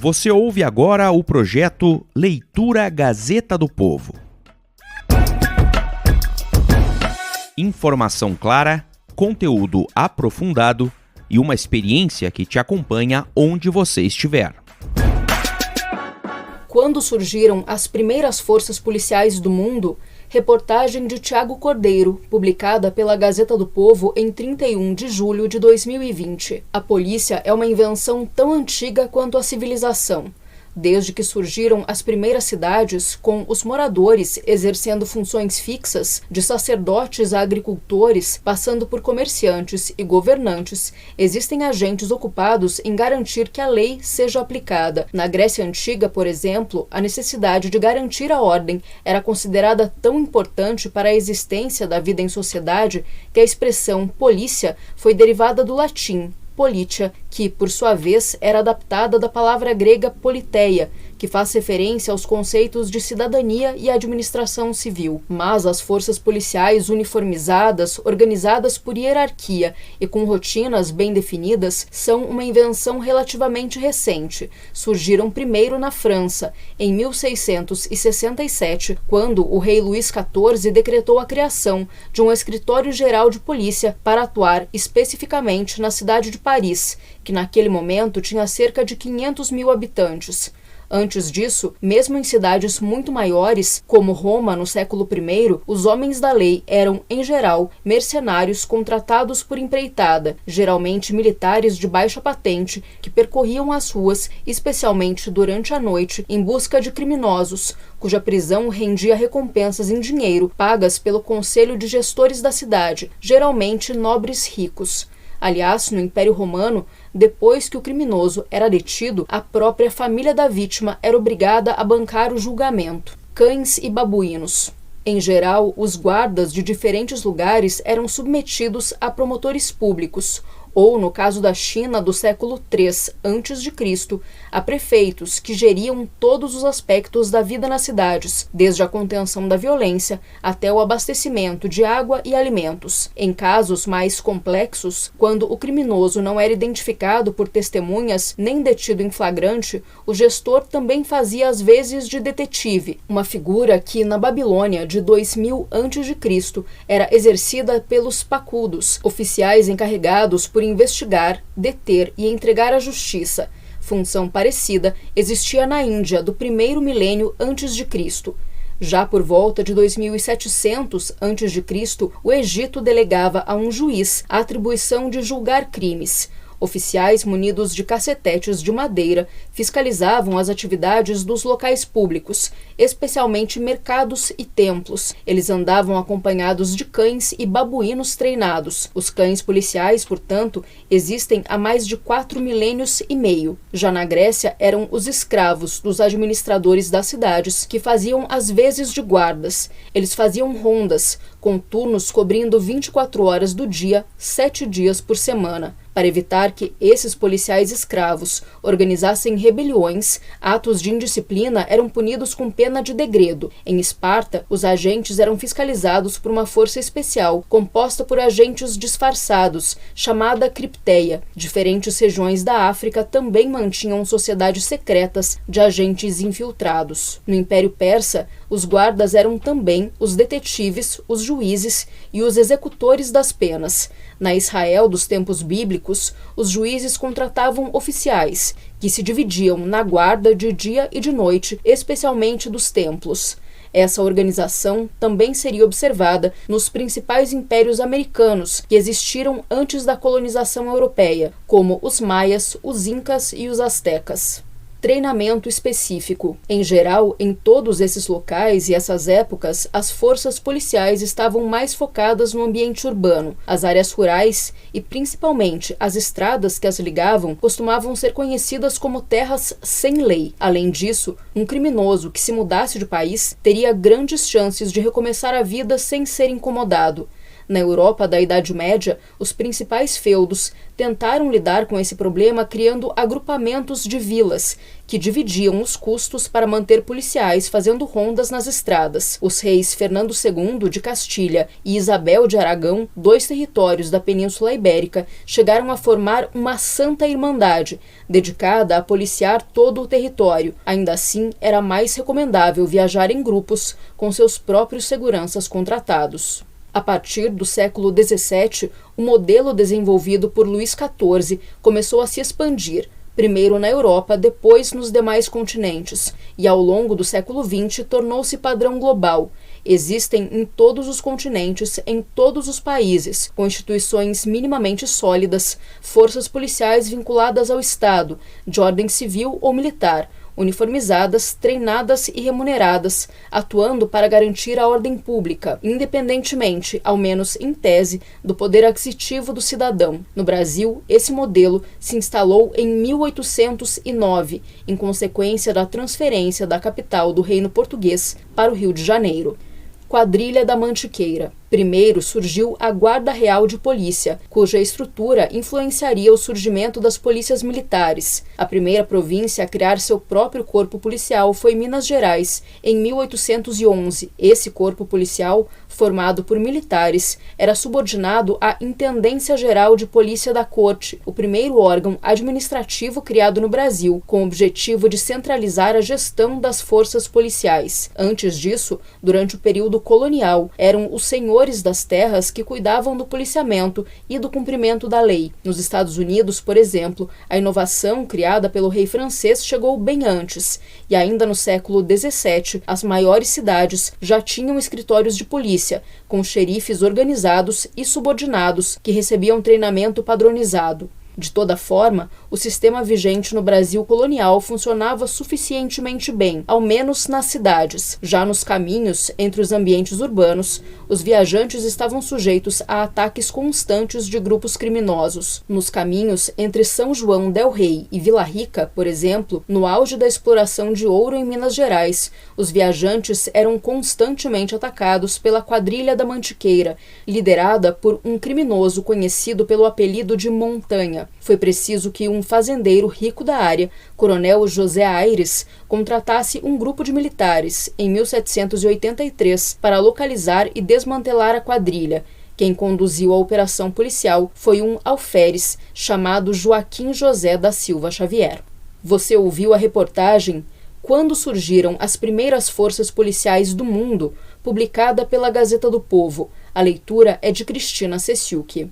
Você ouve agora o projeto Leitura Gazeta do Povo. Informação clara, conteúdo aprofundado e uma experiência que te acompanha onde você estiver. Quando surgiram as primeiras forças policiais do mundo, reportagem de Tiago Cordeiro, publicada pela Gazeta do Povo em 31 de julho de 2020. A polícia é uma invenção tão antiga quanto a civilização. Desde que surgiram as primeiras cidades, com os moradores exercendo funções fixas, de sacerdotes a agricultores, passando por comerciantes e governantes, existem agentes ocupados em garantir que a lei seja aplicada. Na Grécia Antiga, por exemplo, a necessidade de garantir a ordem era considerada tão importante para a existência da vida em sociedade que a expressão polícia foi derivada do latim politia, que, por sua vez, era adaptada da palavra grega politeia, que faz referência aos conceitos de cidadania e administração civil. Mas as forças policiais uniformizadas, organizadas por hierarquia e com rotinas bem definidas, são uma invenção relativamente recente. Surgiram primeiro na França, em 1667, quando o rei Luís XIV decretou a criação de um escritório-geral de polícia para atuar especificamente na cidade de Paris, que naquele momento tinha cerca de 500 mil habitantes. Antes disso, mesmo em cidades muito maiores, como Roma no século I, os homens da lei eram, em geral, mercenários contratados por empreitada, geralmente militares de baixa patente, que percorriam as ruas, especialmente durante a noite, em busca de criminosos, cuja prisão rendia recompensas em dinheiro, pagas pelo conselho de gestores da cidade, geralmente nobres ricos. Aliás, no Império Romano, depois que o criminoso era detido, a própria família da vítima era obrigada a bancar o julgamento. Cães e babuínos. Em geral, os guardas de diferentes lugares eram submetidos a promotores públicos, ou, no caso da China do século III a.C., a prefeitos que geriam todos os aspectos da vida nas cidades, desde a contenção da violência até o abastecimento de água e alimentos. Em casos mais complexos, quando o criminoso não era identificado por testemunhas nem detido em flagrante, o gestor também fazia as vezes de detetive, uma figura que, na Babilônia de 2000 a.C., era exercida pelos pacudos, oficiais encarregados por investigar, deter e entregar à justiça. Função parecida existia na Índia do primeiro milênio antes de Cristo. Já por volta de 2700 a.C., o Egito delegava a um juiz a atribuição de julgar crimes. Oficiais munidos de cacetetes de madeira fiscalizavam as atividades dos locais públicos, especialmente mercados e templos. Eles andavam acompanhados de cães e babuínos treinados. Os cães policiais, portanto, existem há mais de 4 milênios e meio. Já na Grécia, eram os escravos dos administradores das cidades que faziam as vezes de guardas. Eles faziam rondas, com turnos cobrindo 24 horas do dia, 7 dias por semana. Para evitar que esses policiais escravos organizassem rebeliões, atos de indisciplina eram punidos com pena de degredo. Em Esparta, os agentes eram fiscalizados por uma força especial, composta por agentes disfarçados, chamada cripteia. Diferentes regiões da África também mantinham sociedades secretas de agentes infiltrados. No Império Persa, os guardas eram também os detetives, os juízes e os executores das penas. Na Israel dos tempos bíblicos, os juízes contratavam oficiais, que se dividiam na guarda de dia e de noite, especialmente dos templos. Essa organização também seria observada nos principais impérios americanos que existiram antes da colonização europeia, como os maias, os incas e os astecas. Treinamento específico. Em geral, em todos esses locais e essas épocas, as forças policiais estavam mais focadas no ambiente urbano. As áreas rurais e, principalmente, as estradas que as ligavam costumavam ser conhecidas como terras sem lei. Além disso, um criminoso que se mudasse de país teria grandes chances de recomeçar a vida sem ser incomodado. Na Europa da Idade Média, os principais feudos tentaram lidar com esse problema criando agrupamentos de vilas, que dividiam os custos para manter policiais fazendo rondas nas estradas. Os reis Fernando II de Castilha e Isabel de Aragão, 2 territórios da Península Ibérica, chegaram a formar uma Santa Irmandade, dedicada a policiar todo o território. Ainda assim, era mais recomendável viajar em grupos com seus próprios seguranças contratados. A partir do século XVII, o modelo desenvolvido por Luís XIV começou a se expandir, primeiro na Europa, depois nos demais continentes, e ao longo do século XX tornou-se padrão global. Existem em todos os continentes, em todos os países, constituições minimamente sólidas, forças policiais vinculadas ao Estado, de ordem civil ou militar, uniformizadas, treinadas e remuneradas, atuando para garantir a ordem pública, independentemente, ao menos em tese, do poder aquisitivo do cidadão. No Brasil, esse modelo se instalou em 1809, em consequência da transferência da capital do Reino Português para o Rio de Janeiro. Quadrilha da Mantiqueira. Primeiro surgiu a Guarda Real de Polícia, cuja estrutura influenciaria o surgimento das polícias militares. A primeira província a criar seu próprio corpo policial foi Minas Gerais, em 1811. Esse corpo policial, formado por militares, era subordinado à Intendência Geral de Polícia da Corte, o primeiro órgão administrativo criado no Brasil, com o objetivo de centralizar a gestão das forças policiais. Antes disso, durante o período colonial, eram os senhores das terras que cuidavam do policiamento e do cumprimento da lei. Nos Estados Unidos, por exemplo, a inovação criada pelo rei francês chegou bem antes, e ainda no século XVII, as maiores cidades já tinham escritórios de polícia, com xerifes organizados e subordinados que recebiam treinamento padronizado. De toda forma, o sistema vigente no Brasil colonial funcionava suficientemente bem, ao menos nas cidades. Já nos caminhos, entre os ambientes urbanos, os viajantes estavam sujeitos a ataques constantes de grupos criminosos. Nos caminhos entre São João del Rei e Vila Rica, por exemplo, no auge da exploração de ouro em Minas Gerais, os viajantes eram constantemente atacados pela Quadrilha da Mantiqueira, liderada por um criminoso conhecido pelo apelido de Montanha. Foi preciso que um fazendeiro rico da área, Coronel José Aires, contratasse um grupo de militares, em 1783, para localizar e desmantelar a quadrilha. Quem conduziu a operação policial foi um alferes chamado Joaquim José da Silva Xavier. Você ouviu a reportagem Quando Surgiram as Primeiras Forças Policiais do Mundo, publicada pela Gazeta do Povo. A leitura é de Cristina Cessiucchi.